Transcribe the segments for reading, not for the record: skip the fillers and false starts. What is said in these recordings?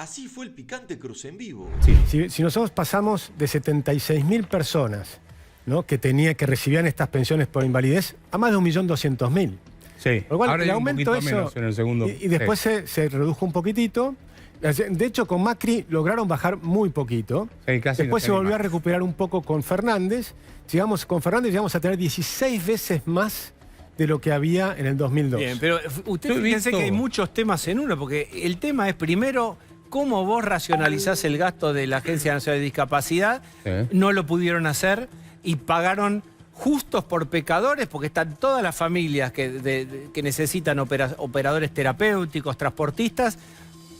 Así fue el picante Cruz en vivo. Sí, si nosotros pasamos de 76.000 personas, ¿no?, que recibían estas pensiones por invalidez a más de 1.200.000. Sí, Por lo cual, ahora el hay un aumento poquito eso, menos en el segundo. y después se redujo un poquitito. De hecho, con Macri lograron bajar muy poquito. Sí, casi Después no se volvió tiene a más. recuperar un poco con Fernández. Con Fernández llegamos a tener 16 veces más de lo que había en el 2002. Bien, pero usted fíjense que hay muchos temas en uno, porque el tema es primero cómo vos racionalizás el gasto de la Agencia Nacional de Discapacidad. Sí. No lo pudieron hacer y pagaron justos por pecadores, porque están todas las familias que necesitan operadores terapéuticos, transportistas,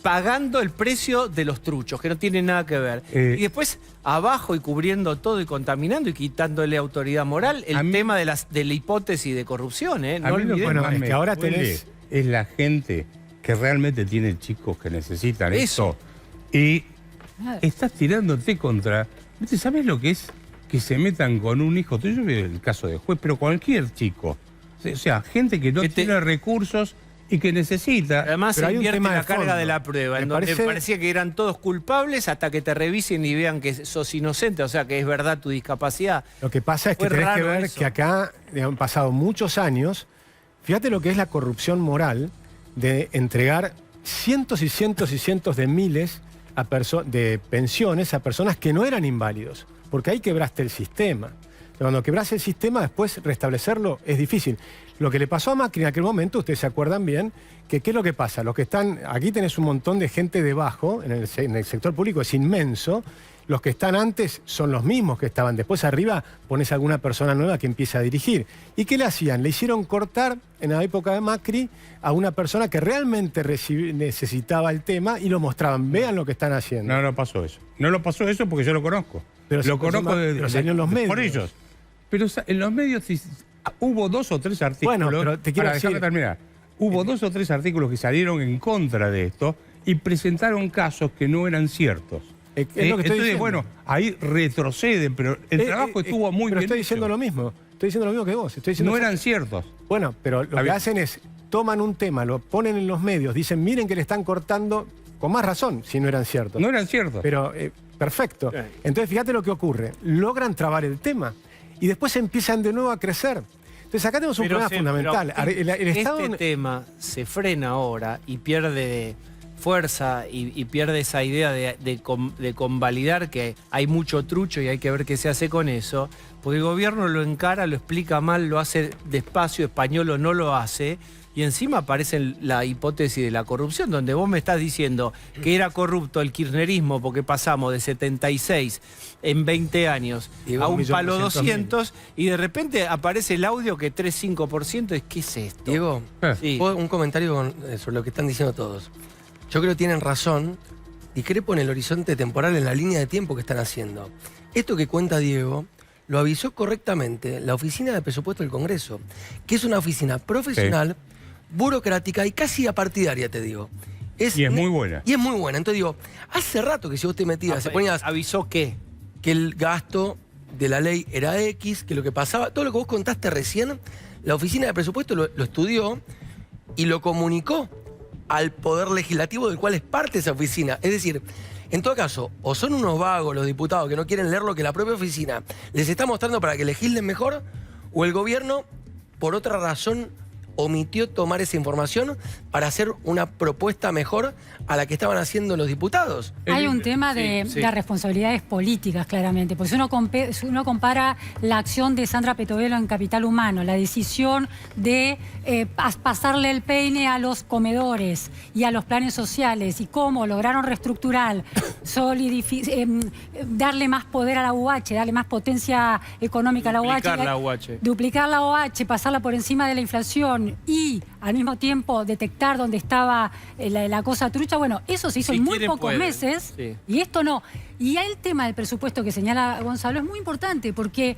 pagando el precio de los truchos, que no tiene nada que ver. Y después, abajo y cubriendo todo y contaminando y quitándole autoridad moral, el tema de la hipótesis de corrupción, ¿eh? No olvidemos. Bueno, es me que ahora duele es la gente que realmente tiene chicos que necesitan eso. Y estás tirándote contra... ¿Viste? ¿Sabes lo que es que se metan con un hijo tuyo? Yo veo el caso de juez, pero cualquier chico. O sea, gente que no tiene recursos y que necesita. Además, pero se hay un invierte tema la de carga fondo. de la prueba, Me en donde parece- parecía que eran todos culpables hasta que te revisen y vean que sos inocente, o sea, que es verdad tu discapacidad. Lo que pasa es que Fue tenés que raro ver eso. que acá han pasado muchos años. Fíjate lo que es la corrupción moral de entregar cientos y cientos y cientos de miles de pensiones a personas que no eran inválidos, porque ahí quebraste el sistema. Cuando quebras el sistema, después restablecerlo es difícil. Lo que le pasó a Macri en aquel momento, ustedes se acuerdan bien, que ¿qué es lo que pasa? Los que están, aquí tenés un montón de gente debajo, en el sector público es inmenso. Los que están antes son los mismos que estaban. Después arriba pones a alguna persona nueva que empieza a dirigir. ¿Y qué le hacían? Le hicieron cortar en la época de Macri a una persona que realmente necesitaba el tema y lo mostraban. Vean lo que están haciendo. No pasó eso. No lo pasó eso porque yo lo conozco. Pero lo conozco pero salió en los medios. Por ellos. Pero en los medios hubo 2 o 3 artículos. Bueno, pero te quiero decir... Déjame terminar. Hubo 2 o 3 artículos que salieron en contra de esto y presentaron casos que no eran ciertos. Es lo que estoy Entonces, diciendo. bueno, ahí retroceden, pero el trabajo estuvo muy pero bien estoy hecho. diciendo lo mismo. Estoy diciendo lo mismo que vos. Estoy diciendo No eran ciertos. Bueno, pero lo que hacen es, toman un tema, lo ponen en los medios, dicen, miren que le están cortando, con más razón, si no eran ciertos. No eran ciertos. Pero, perfecto. Entonces, fíjate lo que ocurre. Logran trabar el tema y después empiezan de nuevo a crecer. Entonces, acá tenemos un problema fundamental. El Estado... Este tema se frena ahora y pierde fuerza y pierde esa idea de convalidar que hay mucho trucho y hay que ver qué se hace con eso, porque el gobierno lo encara, lo explica mal, lo hace despacio, español o no lo hace, y encima aparece la hipótesis de la corrupción, donde vos me estás diciendo que era corrupto el kirchnerismo porque pasamos de 76 en 20 años a un palo 200 y de repente aparece el audio que 3-5%. ¿Qué es esto? Diego, Sí. un comentario sobre lo que están diciendo todos. Yo creo que tienen razón, discrepo en el horizonte temporal, en la línea de tiempo que están haciendo. Esto que cuenta Diego lo avisó correctamente la Oficina de Presupuesto del Congreso, que es una oficina profesional, burocrática y casi apartidaria, te digo. Y es muy buena. Y es muy buena. Entonces digo, hace rato que si vos te metías, se ponías ¿Avisó qué? que el gasto de la ley era X, que lo que pasaba, todo lo que vos contaste recién, la Oficina de Presupuesto lo estudió y lo comunicó al Poder Legislativo del cual es parte esa oficina. Es decir, en todo caso, o son unos vagos los diputados que no quieren leer lo que la propia oficina les está mostrando para que legislen mejor, o el gobierno, por otra razón, omitió tomar esa información para hacer una propuesta mejor a la que estaban haciendo los diputados. Hay un tema de responsabilidades políticas, claramente, porque si uno compara la acción de Sandra Petovelo en Capital Humano, la decisión de pasarle el peine a los comedores y a los planes sociales y cómo lograron reestructurar, darle más poder a la UH, darle más potencia económica a la UH, duplicar la UH, pasarla por encima de la inflación y al mismo tiempo detectar dónde estaba la cosa trucha, bueno, eso se hizo en muy pocos meses y esto no. Y el tema del presupuesto que señala Gonzalo es muy importante porque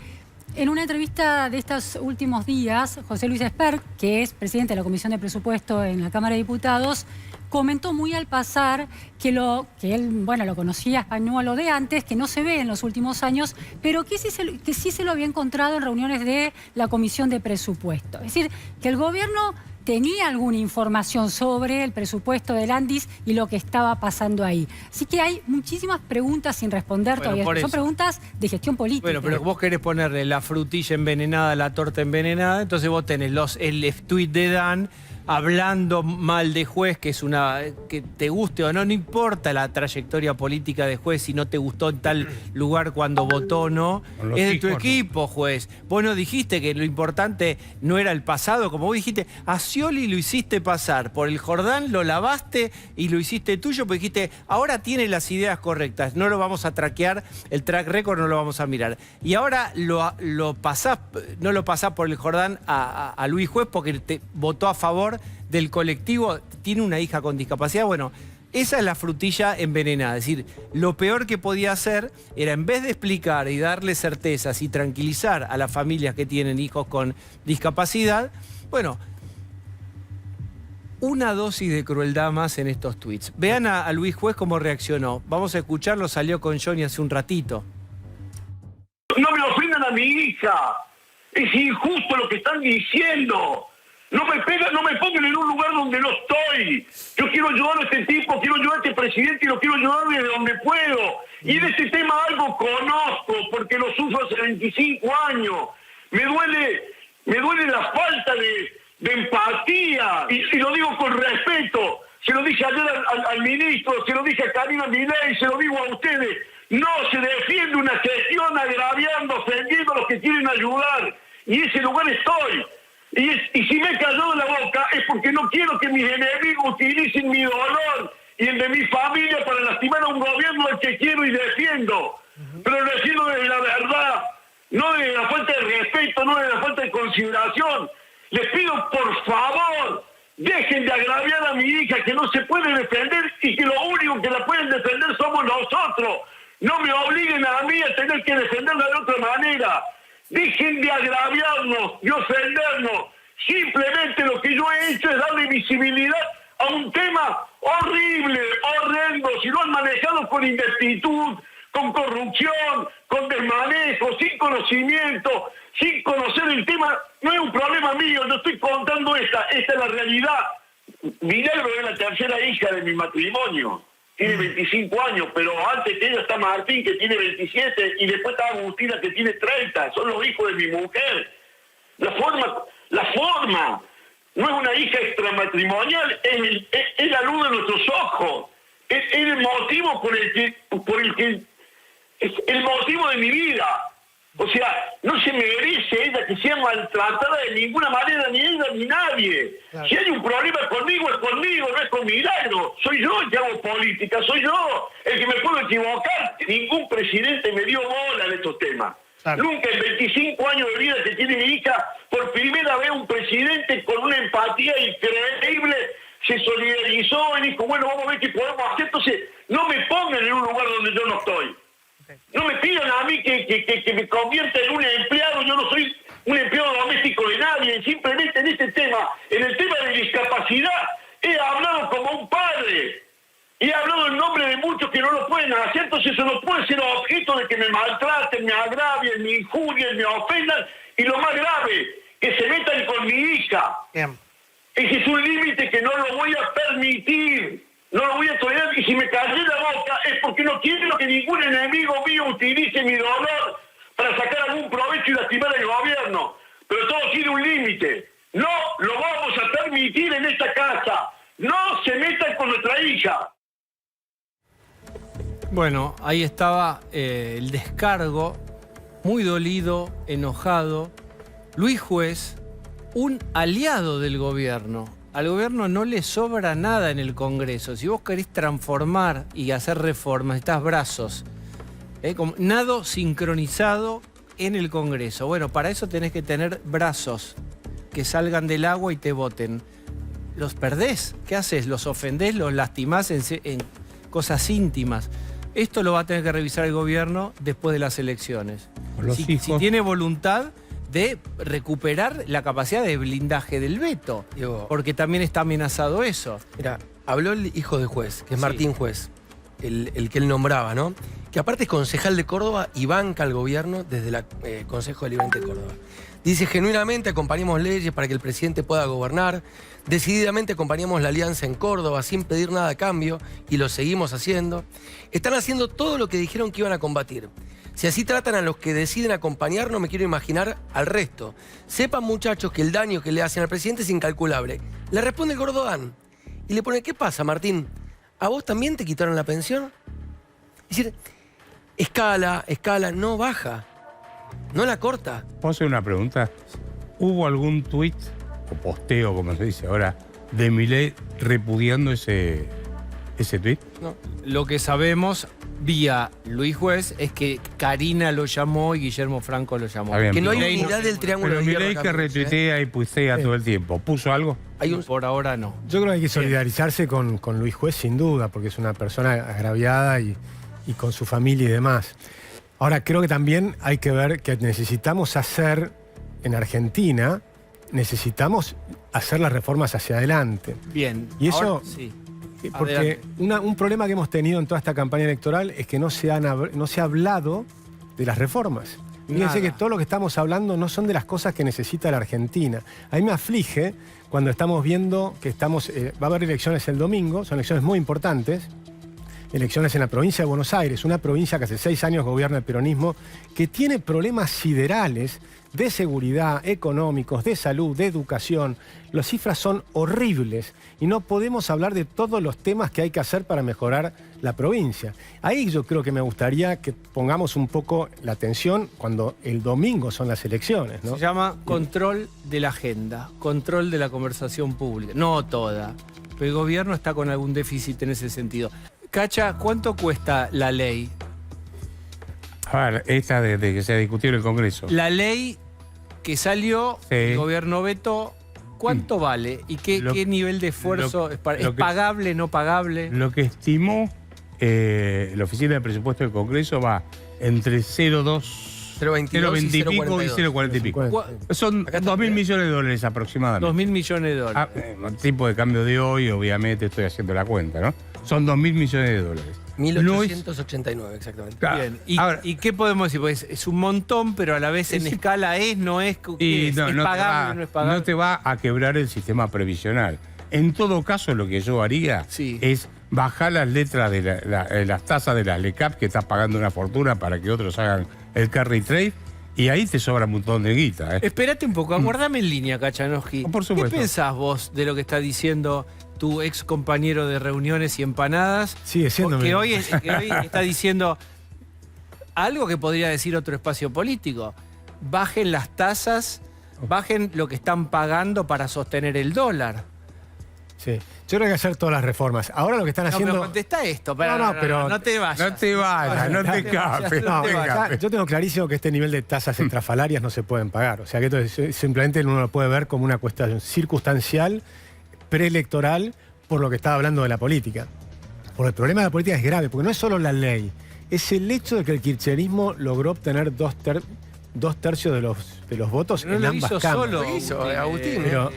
en una entrevista de estos últimos días, José Luis Esper, que es presidente de la Comisión de Presupuesto en la Cámara de Diputados, comentó muy al pasar que él, bueno, lo conocía español de antes, que no se ve en los últimos años, pero que sí se lo había encontrado en reuniones de la Comisión de Presupuesto. Es decir, que el gobierno tenía alguna información sobre el presupuesto del Andis y lo que estaba pasando ahí. Así que hay muchísimas preguntas sin responder todavía. Son preguntas de gestión política. Bueno, pero vos querés ponerle la frutilla envenenada, la torta envenenada, entonces vos tenés el tuit de Dan hablando mal de Juez, que es que te guste o no, no importa la trayectoria política de Juez, si no te gustó en tal lugar cuando votó o no, es de tu equipo, Juez. Vos no dijiste que lo importante no era el pasado, como vos dijiste, a Scioli lo hiciste pasar, por el Jordán lo lavaste y lo hiciste tuyo, porque dijiste, ahora tiene las ideas correctas, no lo vamos a traquear, el track record no lo vamos a mirar. Y ahora no lo pasás por el Jordán a Luis Juez porque te votó a favor del colectivo, tiene una hija con discapacidad. Bueno, esa es la frutilla envenenada. Es decir, lo peor que podía hacer era, en vez de explicar y darle certezas y tranquilizar a las familias que tienen hijos con discapacidad, bueno, una dosis de crueldad más en estos tweets. Vean a Luis Juez cómo reaccionó. Vamos a escucharlo, salió con Johnny hace un ratito. No me ofendan a mi hija. Es injusto lo que están diciendo. No me pongan en un lugar donde no estoy. Yo quiero ayudar a este tipo, quiero ayudar a este presidente y lo quiero ayudar desde donde puedo. Y en este tema algo conozco, porque lo sufro hace 25 años. Me duele la falta de empatía. Y lo digo con respeto. Se lo dije ayer al ministro, se lo dije a Karina Milei, se lo digo a ustedes. No se defiende una gestión agraviando, ofendiendo a los que quieren ayudar. Y en ese lugar estoy. Y si me he callado la boca es porque no quiero que mis enemigos utilicen mi dolor y el de mi familia para lastimar a un gobierno al que quiero y defiendo. Pero lo defiendo desde la verdad, no desde la falta de respeto, no desde la falta de consideración. Les pido, por favor, dejen de agraviar a mi hija, que no se puede defender y que lo único que la pueden defender somos nosotros. No me obliguen a mí a tener que defenderla de otra manera. Dejen de agraviarnos y ofendernos. Simplemente lo que yo he hecho es darle visibilidad a un tema horrible, horrendo. Si lo han manejado con ineptitud, con corrupción, con desmanejo, sin conocimiento, sin conocer el tema, no es un problema mío. Yo estoy contando esta es la realidad. Milagro es la tercera hija de mi matrimonio. Tiene 25 años, pero antes que ella está Martín, que tiene 27, y después está Agustina, que tiene 30. Son los hijos de mi mujer. La forma no es una hija extramatrimonial, es la luz de nuestros ojos. Es el motivo por el que es el motivo de mi vida. O sea, no se merece ella que sea maltratada de ninguna manera, ni ella ni nadie. Claro. Si hay un problema conmigo, es conmigo, no es con Milagro. Soy yo el que hago política, soy yo el que me puedo equivocar. Ningún presidente me dio bola en estos temas. Claro. Nunca en 25 años de vida que tiene mi hija, por primera vez un presidente con una empatía increíble se solidarizó y dijo, bueno, vamos a ver qué podemos hacer. Entonces, no me pongan en un lugar donde yo no estoy. No me pidan a mí que me convierta en un empleado. Yo no soy un empleado doméstico de nadie. Simplemente en este tema, en el tema de discapacidad, he hablado como un padre. He hablado en nombre de muchos que no lo pueden hacer. Entonces eso no puede ser objeto de que me maltraten, me agravien, me injurien, me ofendan. Y lo más grave, que se metan con mi hija. Bien. Ese es un límite que no lo voy a permitir. No lo voy a tolerar, y si me callé la boca es porque no quiero que ningún enemigo mío utilice mi dolor para sacar algún provecho y lastimar al gobierno. Pero todo tiene un límite. No lo vamos a permitir en esta casa. No se metan con nuestra hija. Bueno, ahí estaba el descargo, muy dolido, enojado. Luis Juez, un aliado del gobierno. Al gobierno no le sobra nada en el Congreso. Si vos querés transformar y hacer reformas, necesitas brazos. Como nado sincronizado en el Congreso. Bueno, para eso tenés que tener brazos que salgan del agua y te boten. ¿Los perdés? ¿Qué haces? ¿Los ofendés? ¿Los lastimás en cosas íntimas? Esto lo va a tener que revisar el gobierno después de las elecciones. Si tiene voluntad de recuperar la capacidad de blindaje del veto, porque también está amenazado eso. Mira, habló el hijo de Juez, que es Martín Juez, el que él nombraba, ¿no? Que aparte es concejal de Córdoba y banca al gobierno desde el Consejo Deliberante de Córdoba. Dice, genuinamente acompañamos leyes para que el presidente pueda gobernar. Decididamente acompañamos la alianza en Córdoba sin pedir nada a cambio y lo seguimos haciendo. Están haciendo todo lo que dijeron que iban a combatir. Si así tratan a los que deciden acompañar, no me quiero imaginar al resto. Sepan, muchachos, que el daño que le hacen al presidente es incalculable. Le responde el gordo Dan y le pone, ¿qué pasa, Martín? ¿A vos también te quitaron la pensión? Es decir, escala, no baja, no la corta. ¿Puedo hacer una pregunta? ¿Hubo algún tuit o posteo, como se dice ahora, de Milei repudiando ese tuit? No. Lo que sabemos vía Luis Juez es que Karina lo llamó y Guillermo Franco lo llamó. Bien, Que no hay pero- unidad del triángulo Pero de hierro Milei acá, que me parece, retuitea y puistea todo el tiempo, ¿puso algo? Por ahora no. Yo creo que hay que solidarizarse con Luis Juez, sin duda, porque es una persona agraviada y con su familia y demás. Ahora, creo que también hay que ver que necesitamos hacer, en Argentina, necesitamos hacer las reformas hacia adelante. Bien. Y eso- ahora sí. Porque Adelante. un problema que hemos tenido en toda esta campaña electoral es que no se ha hablado de las reformas. Fíjense Nada. que todo lo que estamos hablando no son de las cosas que necesita la Argentina. A mí me aflige cuando estamos viendo que va a haber elecciones el domingo, son elecciones muy importantes, elecciones en la provincia de Buenos Aires, una provincia que hace 6 años gobierna el peronismo, que tiene problemas siderales de seguridad, económicos, de salud, de educación. Las cifras son horribles y no podemos hablar de todos los temas que hay que hacer para mejorar la provincia. Ahí yo creo que me gustaría que pongamos un poco la atención cuando el domingo son las elecciones, ¿no? Se llama control de la agenda, control de la conversación pública. No toda, pero el gobierno está con algún déficit en ese sentido. Cacha, ¿cuánto cuesta la ley? A ver, esta de que se discutió en el Congreso. La ley que salió, Sí. el gobierno vetó, ¿cuánto vale? ¿Y qué nivel de esfuerzo? ¿Es pagable, no pagable? Lo que estimó la Oficina de Presupuesto del Congreso va entre 0,2, 0,22 y 0,20 y 0,40 y pico. Son Acá 2.000 millones de dólares aproximadamente. 2.000 millones de dólares. Tipo de cambio de hoy, obviamente estoy haciendo la cuenta, ¿no? Son 2.000 millones de dólares. 1889, exactamente. Bien. ¿Y, Ahora- y qué podemos decir? Pues es un montón, pero a la vez en escala no es. Y ¿Es no te pagable, no es pagable? no te va a quebrar el sistema previsional. En todo caso, lo que yo haría Sí. es bajar las letras de las tasas de las LECAP, que estás pagando una fortuna para que otros hagan el carry trade, y ahí te sobra un montón de guita. Espérate un poco, aguardame en línea, Kachanowski. Por supuesto. ¿Qué pensás vos de lo que está diciendo tu ex compañero de reuniones y empanadas? Sigue siendo Que mi- hoy está diciendo algo que podría decir otro espacio político. Bajen las tasas, bajen lo que están pagando para sostener el dólar. Sí. Yo creo que hay que hacer todas las reformas. Ahora lo que están No, haciendo... pero contesta esto. pero- no te vayas. No te vayas, no te escapes. No, no te acá escapes. yo tengo clarísimo que este nivel de tasas extrafalarias no se pueden pagar. O sea que esto simplemente uno lo puede ver como una cuestión circunstancial, preelectoral, por lo que estaba hablando de la política. Porque el problema de la política es grave, porque no es solo la ley, es el hecho de que el kirchnerismo logró obtener dos tercios de los votos No en lo ambas hizo cámaras. solo. Lo hizo, Agustín. Pero-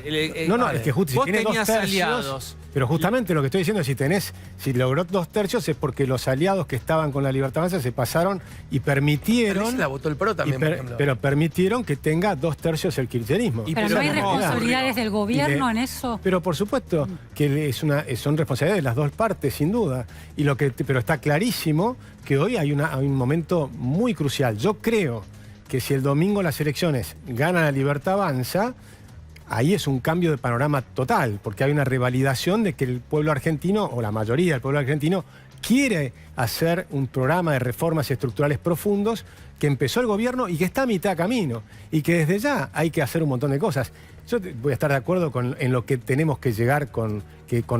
no, es que justo si vos tiene tenías 2 tercios, aliados. pero justamente lo que estoy diciendo es si logró 2 tercios es porque los aliados que estaban con la Libertad Avanza se pasaron y permitieron, La votó el PRO también, por ejemplo. pero permitieron que tenga 2 tercios el kirchnerismo. Pero no hay responsabilidades del gobierno en eso. Pero por supuesto que son responsabilidades de las dos partes, sin duda. Pero está clarísimo que hoy hay un momento muy crucial. Yo creo que si el domingo las elecciones gana la Libertad Avanza, ahí es un cambio de panorama total, porque hay una revalidación de que el pueblo argentino, o la mayoría del pueblo argentino, quiere hacer un programa de reformas estructurales profundos que empezó el gobierno y que está a mitad de camino, y que desde ya hay que hacer un montón de cosas. Yo voy a estar de acuerdo en lo que tenemos que llegar con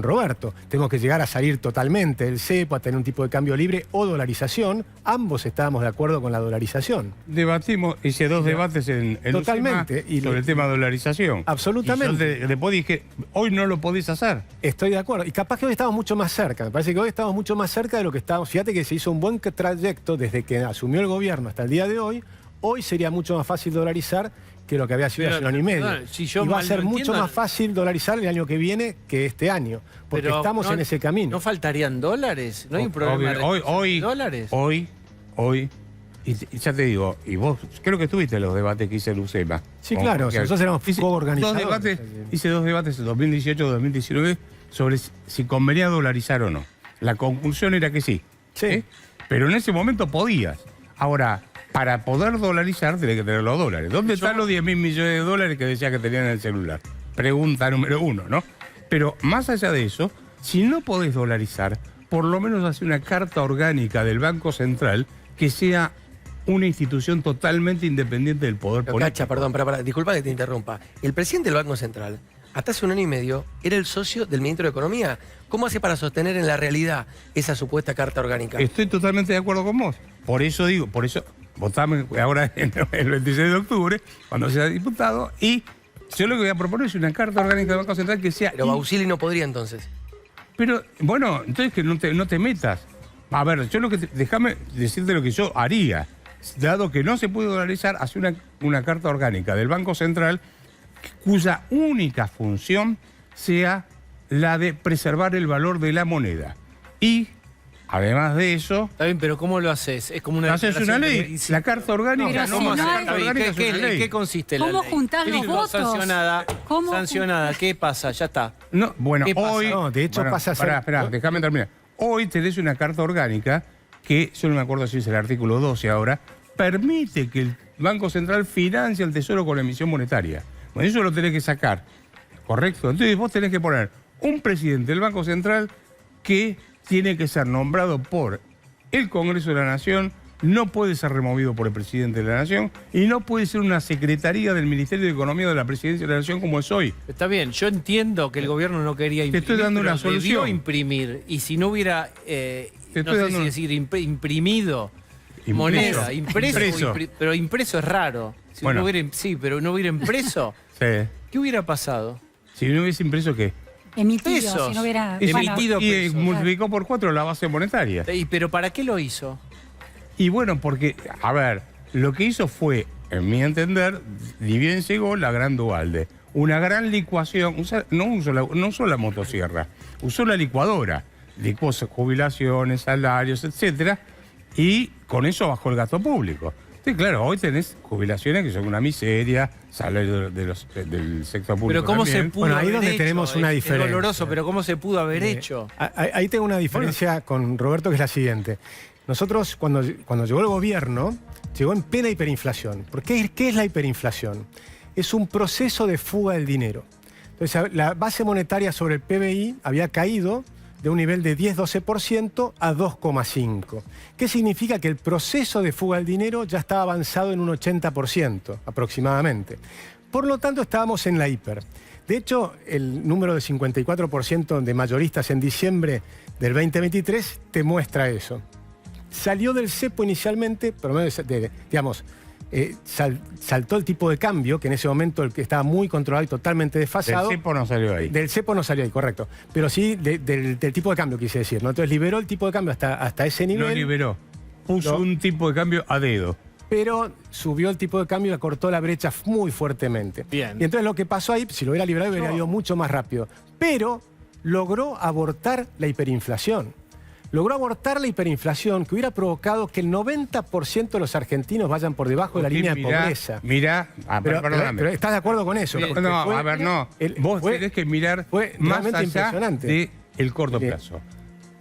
Roberto. Tenemos que llegar a salir totalmente del cepo, a tener un tipo de cambio libre o dolarización. Ambos estábamos de acuerdo con la dolarización. Debatimos, hice 2 debates en Totalmente. UCEMA sobre el tema de dolarización. Absolutamente. Y yo después dije, hoy no lo podés hacer. Estoy de acuerdo. Y capaz que hoy estamos mucho más cerca. Me parece que hoy estamos mucho más cerca de lo que estábamos. Fíjate que se hizo un buen trayecto desde que asumió el gobierno hasta el día de hoy. Hoy sería mucho más fácil dolarizar que lo que había sido Pero, hace un año y medio. perdón, si yo y va a mal ser no mucho entiendo- más fácil dolarizar el año que viene que este año. Porque Pero estamos en ese camino. ¿No faltaría dólares? ¿No hay un problema de Hoy, dólares? hoy, Y ya te digo, y vos creo que estuviste en los debates que hice en UCEMA. Sí, claro, nosotros éramos co-organizadores. Hice dos debates en 2018-2019 sobre si convenía dolarizar o no. La conclusión era que sí. Sí. Pero en ese momento podías. Ahora, para poder dolarizar, tenés que tener los dólares. ¿Dónde están los 10.000 millones de dólares que decía que tenían en el celular? Pregunta número 1, ¿no? Pero más allá de eso, si no podés dolarizar, por lo menos hace una carta orgánica del Banco Central que sea una institución totalmente independiente del poder político. Cacha, perdón, disculpa que te interrumpa. El presidente del Banco Central, hasta hace un año y medio, era el socio del ministro de Economía. ¿Cómo hace para sostener en la realidad esa supuesta carta orgánica? Estoy totalmente de acuerdo con vos. Por eso digo, votame ahora el 26 de octubre, cuando sea diputado, y yo lo que voy a proponer es una carta orgánica del Banco Central que sea... Pero Bausili no podría entonces. Pero, bueno, entonces que no te metas. A ver, déjame decirte lo que yo haría. Dado que no se puede dolarizar, hace una carta orgánica del Banco Central cuya única función sea la de preservar el valor de la moneda. Y, además de eso... Está bien, pero ¿cómo lo haces? Es como una... Haces una ley, la carta orgánica. ¿Qué consiste la ley? ¿Cómo juntás los votos? Sancionada, ¿qué pasa? Ya está. No, bueno, hoy... No, de hecho pasa a ser... Espera, déjame terminar. Hoy tenés una carta orgánica que, yo no me acuerdo si es el artículo 12 ahora, permite que el Banco Central financie al Tesoro con emisión monetaria. Bueno, eso lo tenés que sacar, ¿correcto? Entonces vos tenés que poner un presidente del Banco Central que tiene que ser nombrado por el Congreso de la Nación, no puede ser removido por el presidente de la Nación y no puede ser una secretaría del Ministerio de Economía de la Presidencia de la Nación como es hoy. Está bien, yo entiendo que el gobierno no quería imprimir, te estoy dando una solución. Debió imprimir, y si no hubiera, imprimido moneda, impreso. Pero impreso es raro. Si bueno. Pero no hubiera impreso. Sí. ¿Qué hubiera pasado? Si no hubiese impreso, ¿qué? Emitido, Pesos. si no hubiera... Emitido Y pesos. multiplicó por 4 la base monetaria. ¿Pero para qué lo hizo? Y bueno, porque, a ver, lo que hizo fue, en mi entender, ni bien llegó la gran Duhalde. Una gran licuación, no usó la motosierra, usó la licuadora. Licuó jubilaciones, salarios, etcétera, y con eso bajó el gasto público. Entonces, claro, hoy tenés jubilaciones que son una miseria, salarios del sector público. Pero ¿cómo también. se pudo ahí haber donde hecho? tenemos una diferencia. Es doloroso, pero ¿cómo se pudo haber hecho? Ahí tengo una diferencia con Roberto, que es la siguiente. Nosotros, cuando llegó el gobierno, llegó en plena hiperinflación. ¿Por qué es la hiperinflación? Es un proceso de fuga del dinero. Entonces, la base monetaria sobre el PBI había caído de un nivel de 10-12% a 2,5%. ¿Qué significa? Que el proceso de fuga del dinero ya estaba avanzado en un 80% aproximadamente. Por lo tanto, estábamos en la hiper. De hecho, el número de 54% de mayoristas en diciembre del 2023 te muestra eso. Salió del cepo inicialmente, saltó el tipo de cambio, que en ese momento el que estaba muy controlado y totalmente desfasado. Del cepo no salió ahí. Del cepo no salió ahí, correcto. Pero sí del tipo de cambio, quise decir, ¿no? Entonces liberó el tipo de cambio hasta ese nivel. Lo liberó. Puso un tipo de cambio a dedo. Pero subió el tipo de cambio y acortó la brecha muy fuertemente. Bien. Y entonces lo que pasó ahí, si lo hubiera liberado, hubiera ido mucho más rápido. Pero logró abortar la hiperinflación. Logró abortar la hiperinflación que hubiera provocado que el 90% de los argentinos vayan por debajo de la línea de pobreza. Perdóname. Pero ¿estás de acuerdo con eso? Vos tenés que mirar más allá del corto plazo.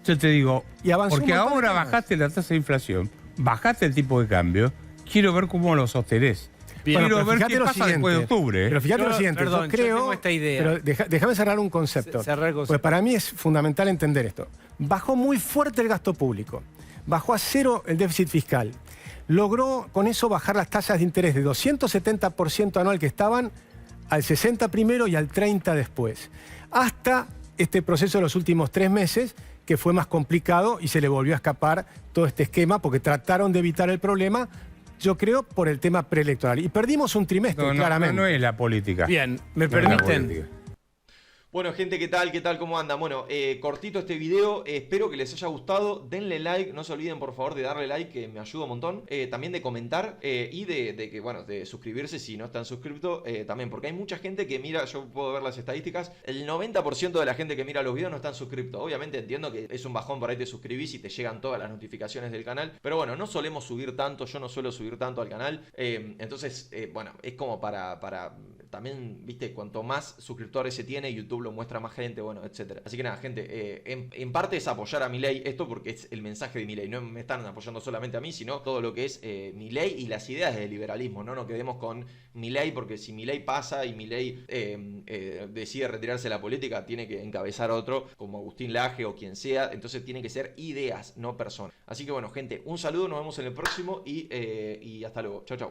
Yo te digo, porque ahora bajaste la tasa de inflación, bajaste el tipo de cambio, quiero ver cómo lo sostenés. Quiero ver qué pasa después de octubre. Pero fíjate lo siguiente, yo tengo esta idea. Pero déjame cerrar un concepto. Pues para mí es fundamental entender esto. Bajó muy fuerte el gasto público. Bajó a cero el déficit fiscal. Logró con eso bajar las tasas de interés de 270% anual que estaban al 60% primero y al 30% después. Hasta este proceso de los últimos 3 meses, que fue más complicado y se le volvió a escapar todo este esquema porque trataron de evitar el problema, yo creo, por el tema preelectoral. Y perdimos un trimestre, claramente. No es la política. Bien, ¿me permiten? Bueno, gente, ¿qué tal? ¿Qué tal? ¿Cómo andan? Bueno, cortito este video, espero que les haya gustado, denle like, no se olviden por favor de darle like, que me ayuda un montón, también de comentar y de que, bueno, de suscribirse si no están suscritos, también, porque hay mucha gente que mira, yo puedo ver las estadísticas, el 90% de la gente que mira los videos no están suscritos. Obviamente entiendo que es un bajón, por ahí te suscribís y te llegan todas las notificaciones del canal, pero bueno, no solemos subir tanto, yo no suelo subir tanto al canal, entonces, bueno, es como para también, viste, cuanto más suscriptores se tiene, YouTube lo muestra a más gente, bueno, etcétera. Así que nada, gente, en parte es apoyar a Milei esto porque es el mensaje de Milei. No me están apoyando solamente a mí, sino todo lo que es Milei y las ideas del liberalismo. No nos quedemos con Milei, porque si Milei pasa y Milei decide retirarse de la política, tiene que encabezar otro, como Agustín Laje o quien sea. Entonces tienen que ser ideas, no personas. Así que bueno, gente, un saludo, nos vemos en el próximo y hasta luego. Chau, chau.